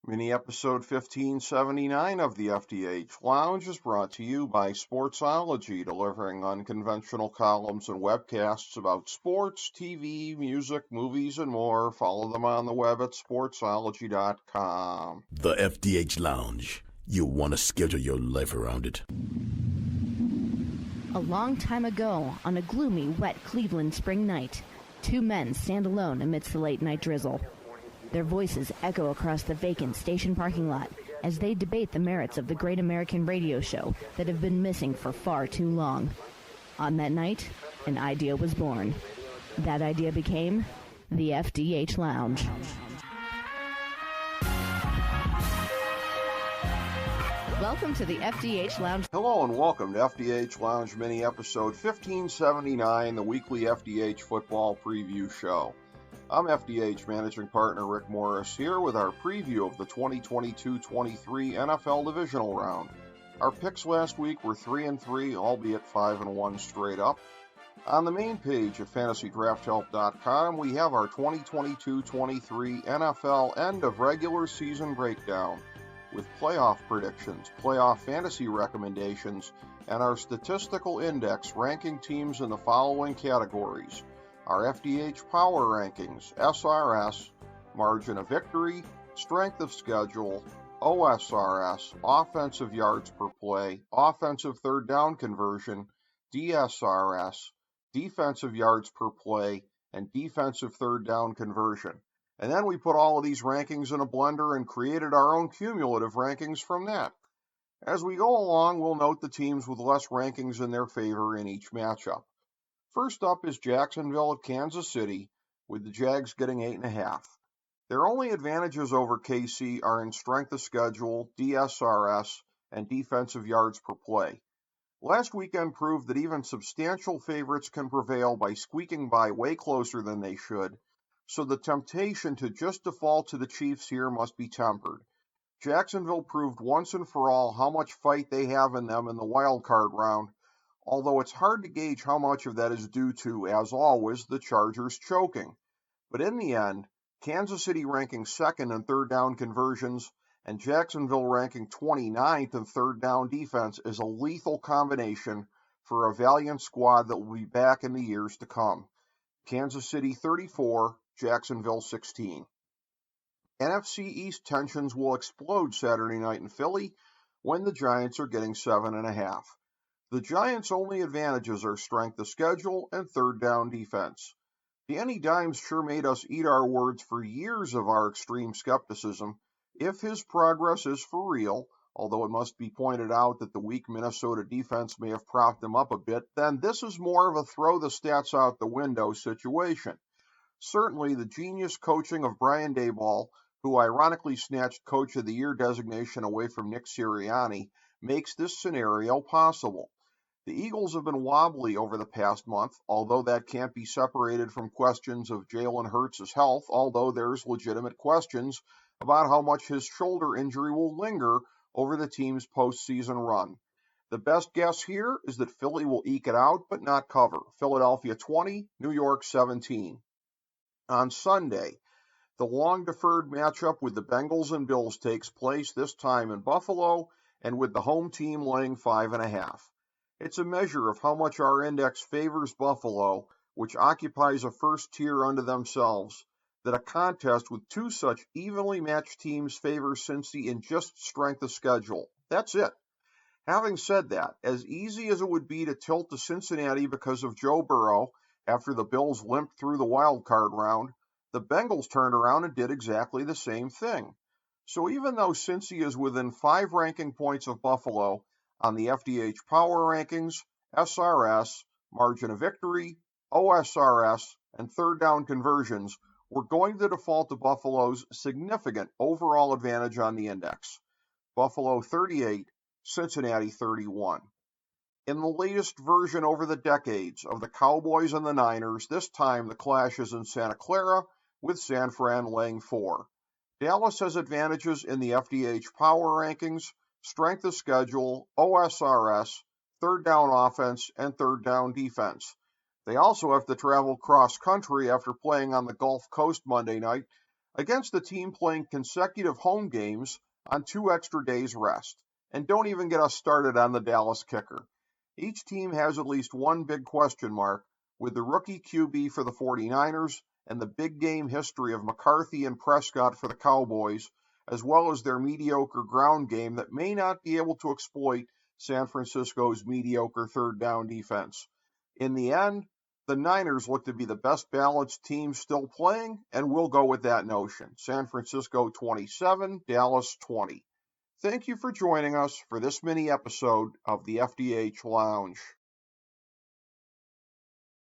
Mini episode 1579 of the FDH Lounge is brought to you by Sportsology, delivering unconventional columns and webcasts about sports, TV, music, movies, and more. Follow them on the web at sportsology.com. The FDH Lounge. You'll want to schedule your life around it. A long time ago, on a gloomy, wet Cleveland spring night, two men stand alone amidst the late-night drizzle. Their voices echo across the vacant station parking lot as they debate the merits of the great American radio show that have been missing for far too long. On that night, an idea was born. That idea became the FDH Lounge. Welcome to the FDH Lounge. Hello and welcome to FDH Lounge Mini episode 1579, the weekly FDH football preview show. I'm FDH Managing Partner Rick Morris here with our preview of the 2022-23 NFL Divisional Round. Our picks last week were 3-3, albeit 5-1 straight up. On the main page of FantasyDraftHelp.com, we have our 2022-23 NFL end of regular season breakdown with playoff predictions, playoff fantasy recommendations, and our statistical index ranking teams in the following categories: our FDH Power Rankings, SRS, Margin of Victory, Strength of Schedule, OSRS, Offensive Yards Per Play, Offensive Third Down Conversion, DSRS, Defensive Yards Per Play, and Defensive Third Down Conversion. And then we put all of these rankings in a blender and created our own cumulative rankings from that. As we go along, we'll note the teams with less rankings in their favor in each matchup. First up is Jacksonville at Kansas City, with the Jags getting 8.5. Their only advantages over KC are in strength of schedule, DSRS, and defensive yards per play. Last weekend proved that even substantial favorites can prevail by squeaking by way closer than they should, so the temptation to just default to the Chiefs here must be tempered. Jacksonville proved once and for all how much fight they have in them in the wild card round, although it's hard to gauge how much of that is due to, as always, the Chargers choking. But in the end, Kansas City ranking second in third down conversions and Jacksonville ranking 29th in third down defense is a lethal combination for a valiant squad that will be back in the years to come. Kansas City 34, Jacksonville 16. NFC East tensions will explode Saturday night in Philly when the Giants are getting 7.5. The Giants' only advantages are strength of schedule and third down defense. Danny Dimes sure made us eat our words for years of our extreme skepticism. If his progress is for real, although it must be pointed out that the weak Minnesota defense may have propped him up a bit, then this is more of a throw the stats out the window situation. Certainly, the genius coaching of Brian Daboll, who ironically snatched Coach of the Year designation away from Nick Sirianni, makes this scenario possible. The Eagles have been wobbly over the past month, although that can't be separated from questions of Jalen Hurts' health, although there's legitimate questions about how much his shoulder injury will linger over the team's postseason run. The best guess here is that Philly will eke it out, but not cover. Philadelphia 20, New York 17. On Sunday, the long-deferred matchup with the Bengals and Bills takes place, this time in Buffalo, and with the home team laying 5.5. It's a measure of how much our index favors Buffalo, which occupies a first tier unto themselves, that a contest with two such evenly matched teams favors Cincy in just strength of schedule. That's it. Having said that, as easy as it would be to tilt to Cincinnati because of Joe Burrow after the Bills limped through the wild card round, the Bengals turned around and did exactly the same thing. So even though Cincy is within 5 ranking points of Buffalo on the FDH Power Rankings, SRS, Margin of Victory, OSRS, and third down conversions, we're going to default to Buffalo's significant overall advantage on the index. Buffalo 38, Cincinnati 31. In the latest version over the decades of the Cowboys and the Niners, this time the clash is in Santa Clara, with San Fran laying 4. Dallas has advantages in the FDH Power Rankings, strength of schedule, OSRS, third down offense, and third down defense. They also have to travel cross-country after playing on the Gulf Coast Monday night against a team playing consecutive home games on 2 extra days rest. And don't even get us started on the Dallas kicker. Each team has at least one big question mark, with the rookie QB for the 49ers and the big game history of McCarthy and Prescott for the Cowboys, as well as their mediocre ground game that may not be able to exploit San Francisco's mediocre third down defense. In the end, the Niners look to be the best balanced team still playing, and we'll go with that notion. San Francisco 27, Dallas 20. Thank you for joining us for this mini episode of the FDH Lounge.